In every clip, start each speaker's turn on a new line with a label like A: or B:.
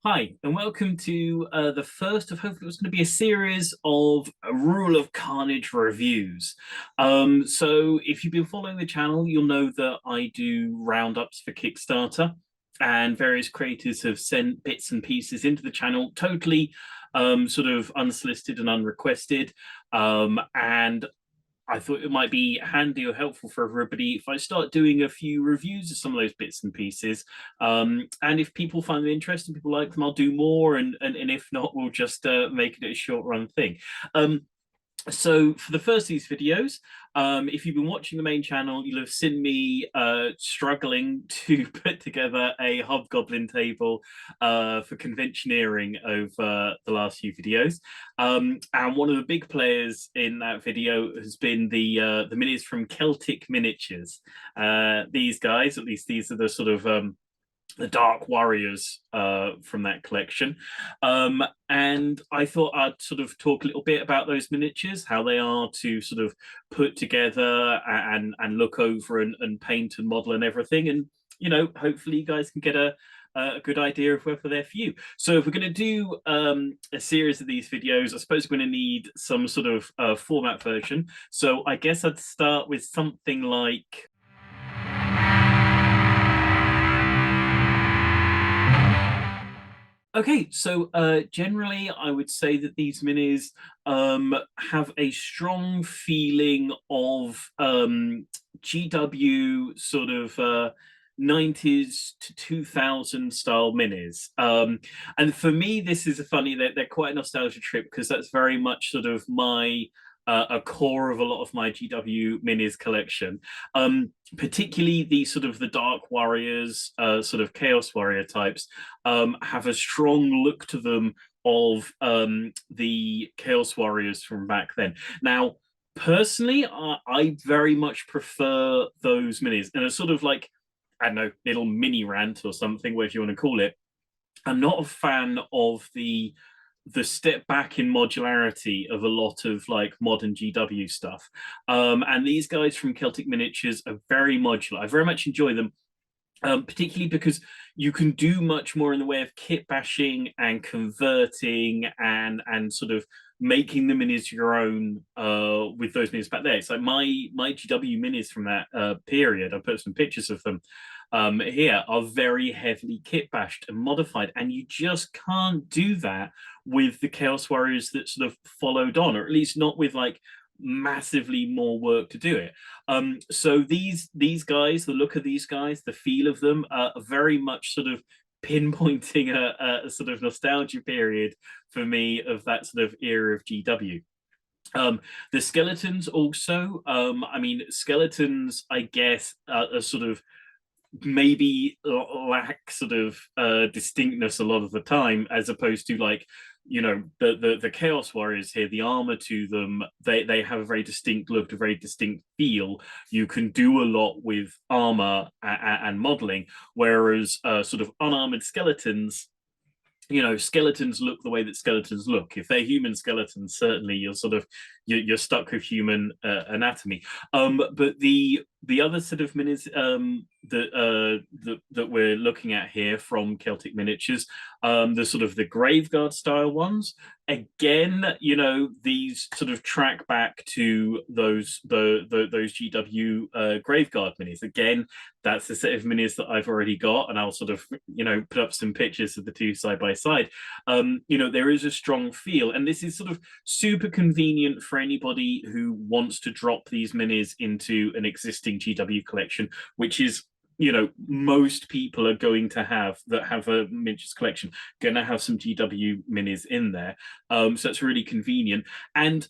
A: Hi, and welcome to the first of hopefully what's going to be a series of Rule of Carnage reviews. So, if you've been following the channel, you'll know that I do roundups for Kickstarter, and various creators have sent bits and pieces into the channel, totally sort of unsolicited and unrequested. And I thought it might be handy or helpful for everybody if I start doing a few reviews of some of those bits and pieces. And if people find them interesting, people like them, I'll do more. And if not, we'll just make it a short run thing. Um, so for the first of these videos, if you've been watching the main channel, you'll have seen me struggling to put together a hobgoblin table for conventioneering over the last few videos. And one of the big players in that video has been the minis from Celtic Miniatures. These guys, at least these are the sort of the Dark Warriors from that collection. And I thought I'd sort of talk a little bit about those miniatures, how they are to sort of put together and look over and paint and model and everything. And, hopefully you guys can get a good idea of whether they're for you. So if we're going to do a series of these videos, I suppose we're going to need some sort of format version. So I guess I'd start with something like okay, so generally, I would say that these minis have a strong feeling of GW sort of 90s to 2000 style minis. And for me, this is a funny, they're quite a nostalgia trip because that's very much sort of my a core of a lot of my GW minis collection. Particularly the sort of the Dark Warriors, sort of Chaos Warrior types, have a strong look to them of the Chaos Warriors from back then. Now, personally, I very much prefer those minis, and a sort of like, I don't know, little mini rant or something, whatever you want to call it. I'm not a fan of the step back in modularity of a lot of like modern GW stuff. And these guys from Celtic Miniatures are very modular. I very much enjoy them, particularly because you can do much more in the way of kit bashing and converting and sort of making the minis your own with those minis back there. It's like my GW minis from that period. I put some pictures of them here are very heavily kit bashed and modified, and you just can't do that with the Chaos Warriors that sort of followed on, or at least not with like massively more work to do it. So these guys, the look of these guys, the feel of them, are very much sort of pinpointing a sort of nostalgia period for me of that sort of era of GW. The skeletons also, I mean, skeletons, I guess, are sort of maybe lack sort of distinctness a lot of the time, as opposed to like the Chaos Warriors here, the armor to them, they have a very distinct look, a very distinct feel. You can do a lot with armor and modeling, whereas sort of unarmored skeletons, skeletons look the way that skeletons look. If they're human skeletons, certainly you're sort of you're stuck with human anatomy. But the other sort of minis that we're looking at here from Celtic Miniatures, the sort of the Graveguard style ones. Again, these sort of track back to those GW Graveguard minis. Again, that's the set of minis that I've already got, and I'll sort of put up some pictures of the two side by side. There is a strong feel, and this is sort of super convenient for anybody who wants to drop these minis into an existing GW collection, which is most people are going to have that have a miniatures collection, going to have some GW minis in there. So that's really convenient. And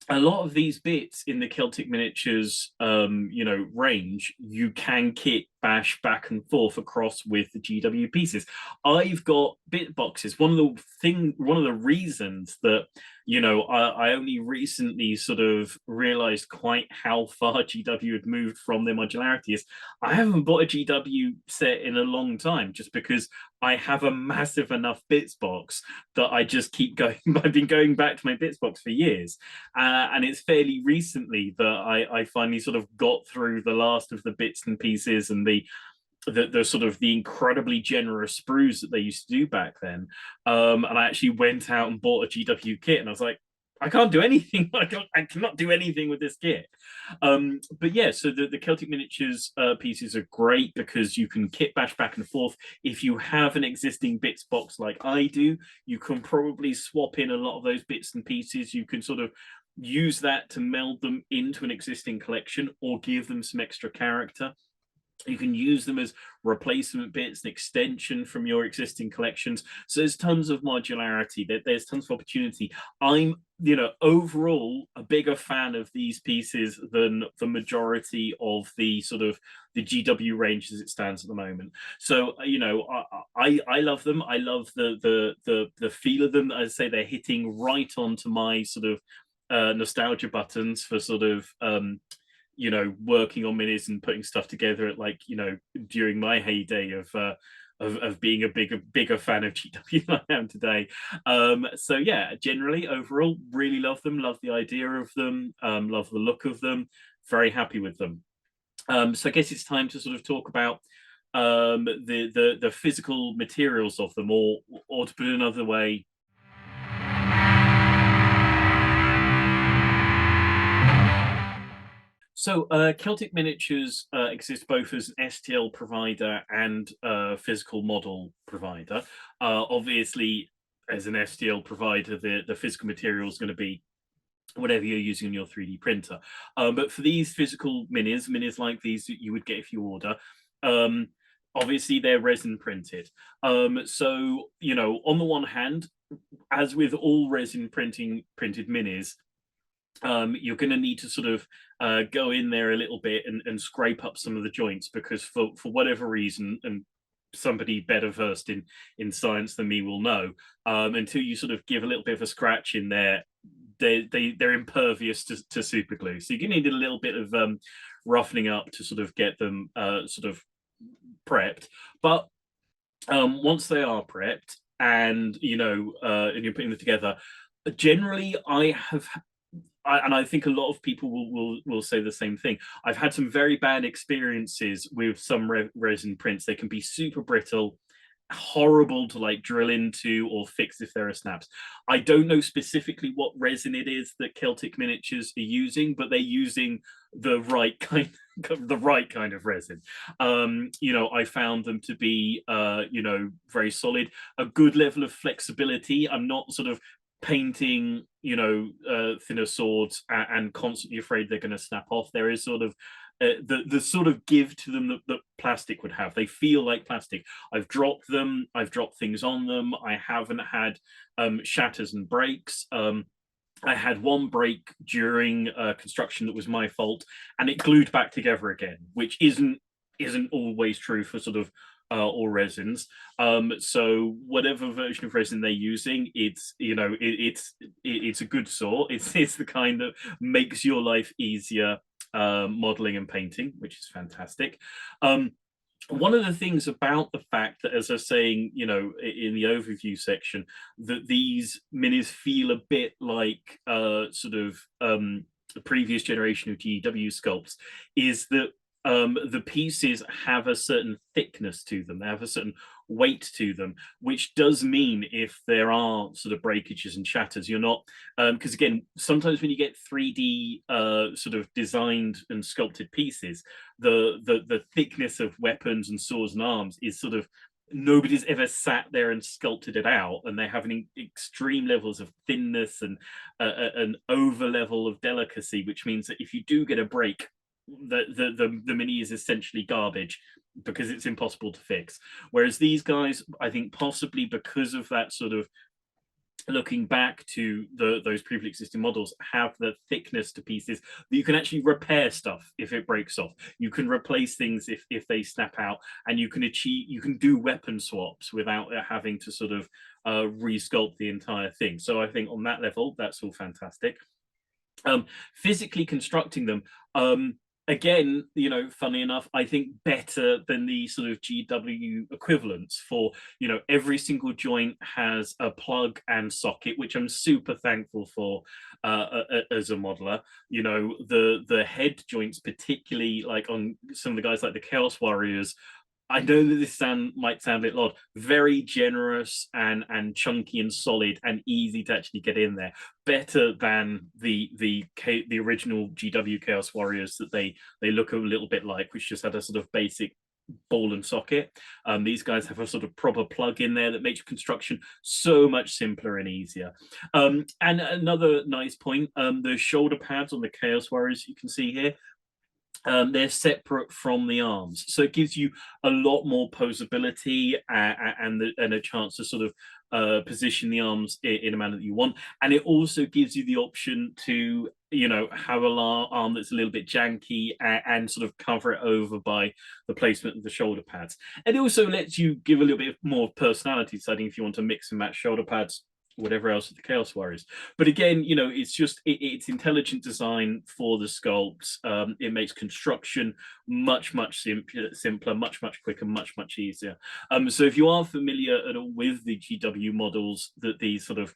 A: a lot of these bits in the Celtic Miniatures, range, you can kit bash back and forth across with the GW pieces. I've got bit boxes. One of the reasons that I only recently sort of realized quite how far GW had moved from their modularity is I haven't bought a GW set in a long time, just because I have a massive enough bits box that I just keep going. I've been going back to my bits box for years. And it's fairly recently that I finally sort of got through the last of the bits and pieces and the sort of the incredibly generous sprues that they used to do back then. And I actually went out and bought a GW kit, and I was like, I can't do anything. I cannot do anything with this kit. But yeah, so the Celtic Miniatures pieces are great because you can kit bash back and forth. If you have an existing bits box like I do, you can probably swap in a lot of those bits and pieces. You can sort of use that to meld them into an existing collection or give them some extra character. You can use them as replacement bits, an extension from your existing collections. So there's tons of modularity. There's tons of opportunity. I'm, overall a bigger fan of these pieces than the majority of the sort of the GW range as it stands at the moment. So I love them. I love the feel of them. As I say, they're hitting right onto my sort of nostalgia buttons for sort of working on minis and putting stuff together at during my heyday of being a bigger fan of GW than I am today. So yeah, generally overall, really love them, love the idea of them, love the look of them, very happy with them. So I guess it's time to sort of talk about the physical materials of them, or to put it another way, so Celtic Miniatures exists both as an STL provider and physical model provider. Obviously, as an STL provider, the physical material is going to be whatever you're using in your 3D printer. But for these physical minis like these that you would get if you order, um, obviously they're resin printed. So, on the one hand, as with all resin printed minis, you're going to need to sort of go in there a little bit and scrape up some of the joints, because for whatever reason, and somebody better versed in science than me will know, until you sort of give a little bit of a scratch in there, they're impervious to super glue. So you're going to need a little bit of roughening up to sort of get them sort of prepped. But once they are prepped, and and you're putting them together, generally and I think a lot of people will say the same thing. I've had some very bad experiences with some resin prints. They can be super brittle, horrible to drill into or fix if there are snaps. I don't know specifically what resin it is that Celtic Miniatures are using, but they're using the right kind of resin. I found them to be very solid, a good level of flexibility. I'm not sort of painting thinner swords and constantly afraid they're going to snap off. There is sort of the sort of give to them that plastic would have. They feel like plastic. I've dropped them, I've dropped things on them. I haven't had shatters and breaks. I had one break during construction that was my fault, and it glued back together again, which isn't always true for sort of all resins. So whatever version of resin they're using, it's a good sort. It's the kind that makes your life easier modeling and painting, which is fantastic. One of the things about the fact that, as I was saying, in the overview section, that these minis feel a bit like sort of the previous generation of GW sculpts, is that the pieces have a certain thickness to them. They have a certain weight to them, which does mean if there are sort of breakages and shatters, you're not, because again, sometimes when you get 3D sort of designed and sculpted pieces, the thickness of weapons and swords and arms is sort of, nobody's ever sat there and sculpted it out, and they have extreme levels of thinness and an over level of delicacy, which means that if you do get a break, the mini is essentially garbage because it's impossible to fix. Whereas these guys, I think possibly because of that sort of looking back to those previously existing models, have the thickness to pieces that you can actually repair stuff if it breaks off. You can replace things if they snap out, and you can do weapon swaps without having to sort of resculpt the entire thing. So I think on that level, that's all fantastic. Physically constructing them, again, funny enough, I think better than the sort of GW equivalents. For every single joint has a plug and socket, which I'm super thankful for as a modeler. The head joints, particularly like on some of the guys like the Chaos Warriors, I know that this might sound a bit odd. Very generous and chunky and solid and easy to actually get in there. Better than the original GW Chaos Warriors that they look a little bit like, which just had a sort of basic ball and socket. These guys have a sort of proper plug in there that makes construction so much simpler and easier. And another nice point, the shoulder pads on the Chaos Warriors you can see here, they're separate from the arms, so it gives you a lot more posability and a chance to sort of position the arms in a manner that you want. And it also gives you the option to, you know, have a arm that's a little bit janky and sort of cover it over by the placement of the shoulder pads. And it also lets you give a little bit more personality, deciding if you want to mix and match shoulder pads, whatever else with the Chaos Warriors. But again, you know, it's just it's intelligent design for the sculpts. It makes construction much simpler, much quicker, much easier. So if you are familiar at all with the GW models that these sort of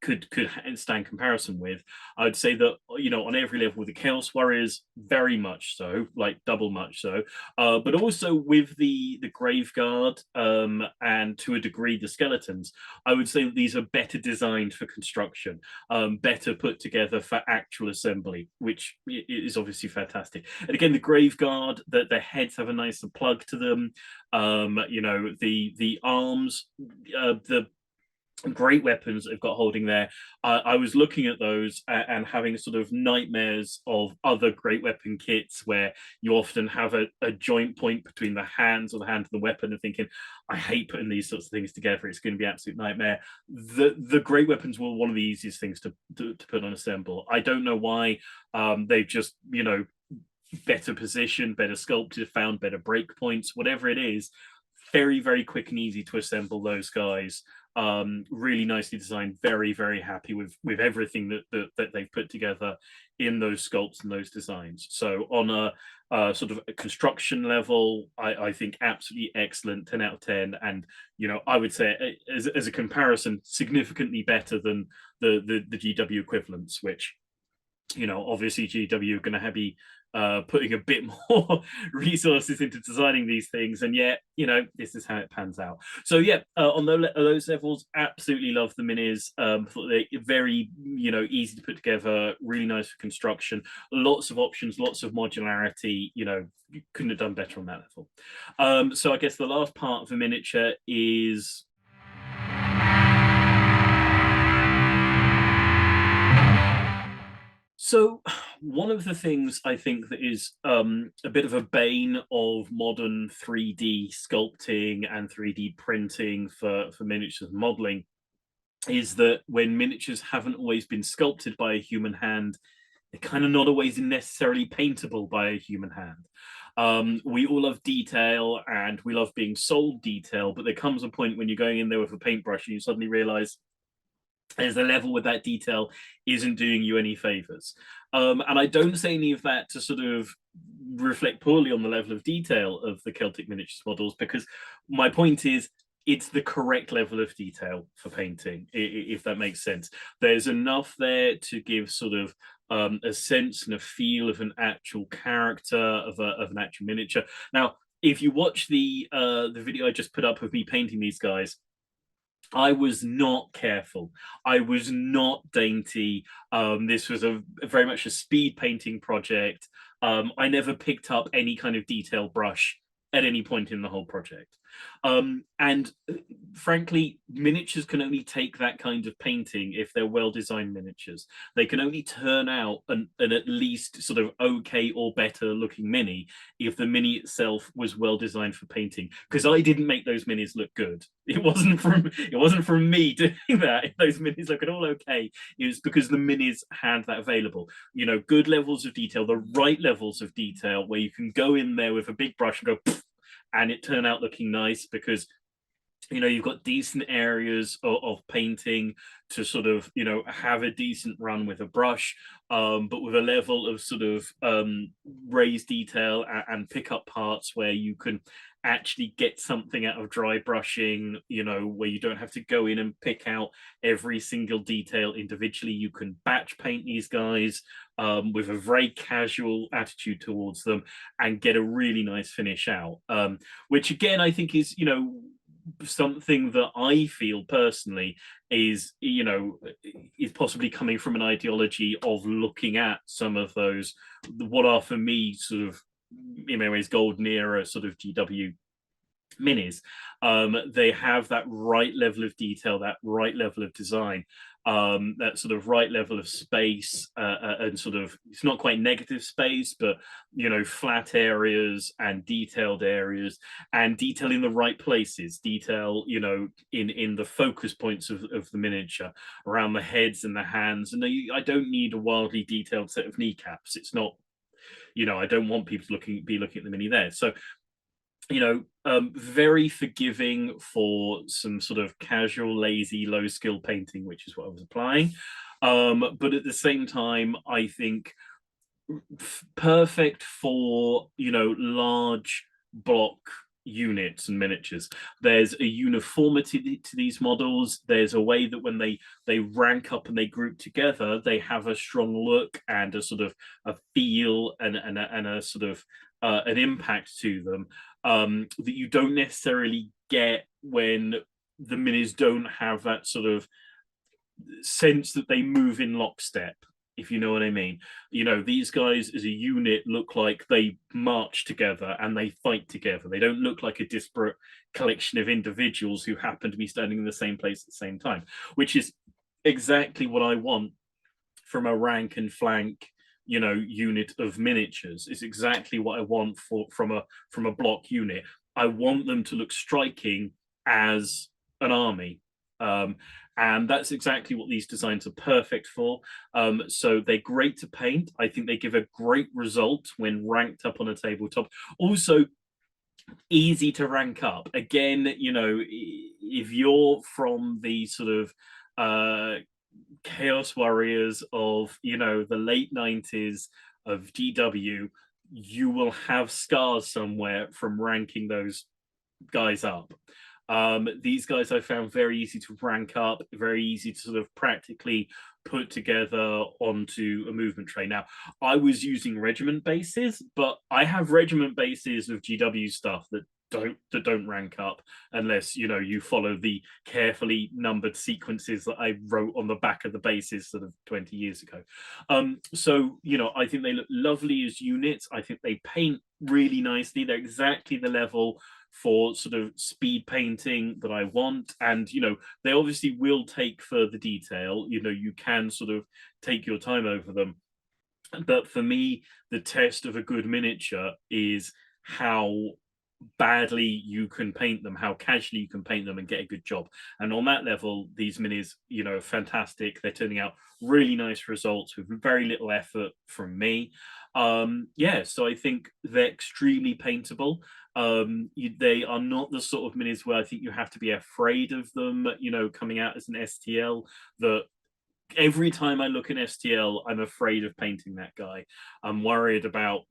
A: could stand comparison with, I would say that, you know, on every level with the Chaos Warriors, very much so, like double much so, but also with the Graveguard, and to a degree the Skeletons, I would say that these are better designed for construction, better put together for actual assembly, which is obviously fantastic. And again, the Graveguard, that their heads have a nicer plug to them. You know, the arms, the great weapons they've got holding there. I was looking at those and having sort of nightmares of other great weapon kits where you often have a joint point between the hands or the hand and the weapon, and thinking, I hate putting these sorts of things together. It's going to be an absolute nightmare. The great weapons were one of the easiest things to put on assemble. I don't know why. They've just, you know, better positioned, better sculpted, found better break points, whatever it is. Very quick and easy to assemble those guys. Really nicely designed. Very happy with everything that they've put together in those sculpts and those designs. So on a sort of a construction level, I think absolutely excellent, 10 out of 10. And, you know, I would say as a comparison, significantly better than the GW equivalents, which, you know, obviously GW are going to be putting a bit more resources into designing these things, and yet, you know, this is how it pans out. So yeah, on those levels, absolutely love the minis. Thought they're very, you know, easy to put together, really nice for construction, lots of options, lots of modularity. You know, you couldn't have done better on that level. So I guess the last part of the miniature is so one of the things I think that is a bit of a bane of modern 3D sculpting and 3D printing for miniatures modeling is that when miniatures haven't always been sculpted by a human hand, they're kind of not always necessarily paintable by a human hand. We all love detail and we love being sold detail, but there comes a point when you're going in there with a paintbrush and you suddenly realize there's a level where that detail isn't doing you any favors. And I don't say any of that to sort of reflect poorly on the level of detail of the Celtic Miniatures models, because my point is it's the correct level of detail for painting, if that makes sense. There's enough there to give sort of a sense and a feel of an actual character, of an actual miniature. Now, if you watch the video I just put up of me painting these guys, I was not careful. I was not dainty. This was a very much a speed painting project. I never picked up any kind of detail brush at any point in the whole project. And frankly, miniatures can only take that kind of painting if they're well-designed miniatures. They can only turn out an at least sort of okay or better looking mini if the mini itself was well-designed for painting. Because I didn't make those minis look good. It wasn't from me doing that. If those minis look at all okay, it was because the minis had that available. You know, good levels of detail, the right levels of detail, where you can go in there with a big brush and go, and it turn out looking nice, because You've got decent areas of painting to sort of have a decent run with a brush, but with a level of sort of raised detail and pick up parts where you can actually get something out of dry brushing, where you don't have to go in and pick out every single detail individually. You can batch paint these guys with a very casual attitude towards them and get a really nice finish out, which again I think is something that I feel personally is possibly coming from an ideology of looking at some of those, what are for me sort of in many ways golden era sort of GW minis. They have that right level of detail, that right level of design, that sort of right level of space, and sort of, it's not quite negative space, but flat areas and detailed areas, and detail in the right places, detail in the focus points of the miniature, around the heads and the hands. And I don't need a wildly detailed set of kneecaps. It's not, I don't want people to be looking at the mini there. So very forgiving for some sort of casual, lazy, low skill painting, which is what I was applying. But at the same time, I think perfect for large block units and miniatures. There's a uniformity to these models. There's a way that when they rank up and they group together, they have a strong look and a sort of a feel and a sort of an impact to them, that you don't necessarily get when the minis don't have that sort of sense that they move in lockstep, if you know what I mean. These guys as a unit look like they march together and they fight together. They don't look like a disparate collection of individuals who happen to be standing in the same place at the same time, which is exactly what I want from a rank and flank unit of miniatures. Is exactly what I want from a block unit. I want them to look striking as an army, and that's exactly what these designs are perfect for. So they're great to paint. I think they give a great result when ranked up on a tabletop. Also easy to rank up. Again, if you're from the sort of chaos warriors of the late 90s of GW, you will have scars somewhere from ranking those guys up. These guys I found very easy to rank up, very easy to sort of practically put together onto a movement tray. Now, I was using regiment bases, but I have regiment bases of GW stuff that don't rank up unless you follow the carefully numbered sequences that I wrote on the back of the bases sort of 20 years ago. So I think they look lovely as units. I think they paint really nicely. They're exactly the level for sort of speed painting that I want, and they obviously will take further detail. You can sort of take your time over them, but for me the test of a good miniature is how badly you can paint them, how casually you can paint them and get a good job. And on that level, these minis, fantastic. They're turning out really nice results with very little effort from me. Yeah, so I think they're extremely paintable. They are not the sort of minis where I think you have to be afraid of them, coming out as an STL. That every time I look at STL, I'm afraid of painting that guy. I'm worried about,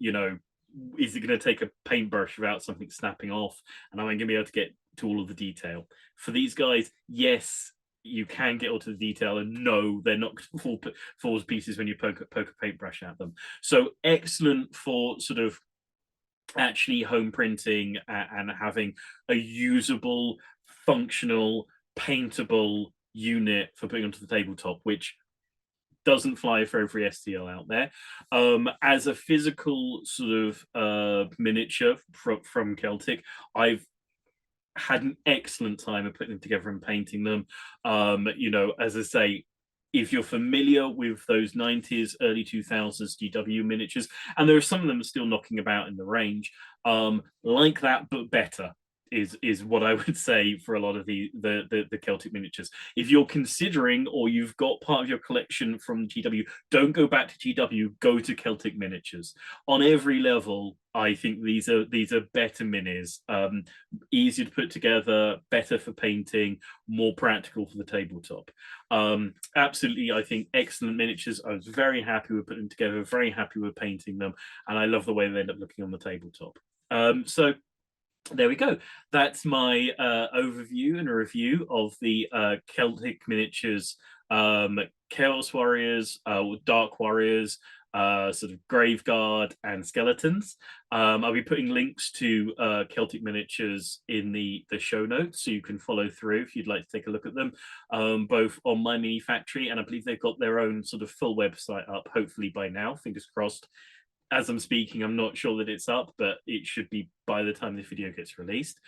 A: is it going to take a paintbrush without something snapping off? And am I going to be able to get to all of the detail? For these guys, yes, you can get all to the detail, and no, they're not going to fall to pieces when you poke a paintbrush at them. So excellent for sort of actually home printing and having a usable, functional, paintable unit for putting onto the tabletop, which doesn't fly for every STL out there. As a physical sort of miniature from Celtic, I've had an excellent time of putting them together and painting them. As I say, if you're familiar with those 90s, early 2000s GW miniatures, and there are some of them still knocking about in the range, like that, but better, is what I would say for a lot of the Celtic miniatures. If you're considering, or you've got part of your collection from GW, don't go back to GW, go to Celtic miniatures. On every level, I think these are better minis, easier to put together, better for painting, more practical for the tabletop. Absolutely, I think excellent miniatures. I was very happy with putting them together, very happy with painting them, and I love the way they end up looking on the tabletop. So there we go. That's my overview and a review of the Celtic Miniatures Chaos Warriors, Dark Warriors, sort of Graveguard, and Skeletons. I'll be putting links to Celtic Miniatures in the show notes, so you can follow through if you'd like to take a look at them, both on my mini factory, and I believe they've got their own sort of full website up, hopefully by now, fingers crossed. As I'm speaking, I'm not sure that it's up, but it should be by the time this video gets released.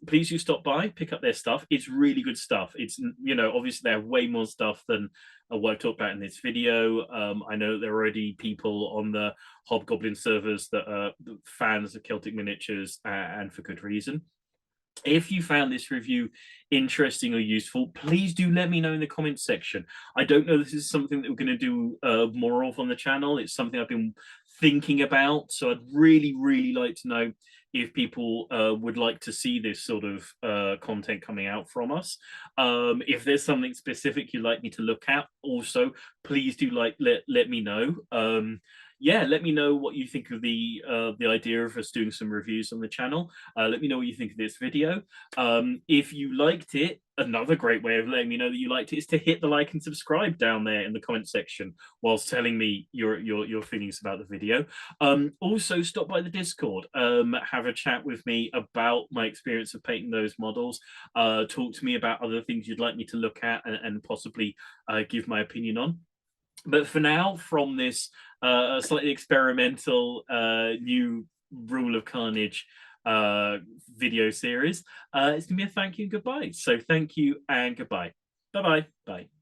A: Please do stop by, pick up their stuff. It's really good stuff. It's, you know, obviously they have way more stuff than what I've talked about in this video. I know there are already people on the Hobgoblin servers that are fans of Celtic Miniatures, and for good reason. If you found this review interesting or useful, please do let me know in the comments section. I don't know if this is something that we're going to do more of on the channel. It's something I've been thinking about, so I'd really like to know if people would like to see this sort of content coming out from us. If there's something specific you'd like me to look at, also please do let me know. Yeah, let me know what you think of the idea of us doing some reviews on the channel. Let me know what you think of this video. If you liked it, another great way of letting me know that you liked it is to hit the like and subscribe down there in the comment section whilst telling me your feelings about the video. Also, stop by the Discord, have a chat with me about my experience of painting those models. Talk to me about other things you'd like me to look at and possibly give my opinion on. But for now, from this slightly experimental new Rule of Carnage video series, it's going to be a thank you and goodbye. So thank you and goodbye. Bye-bye. Bye.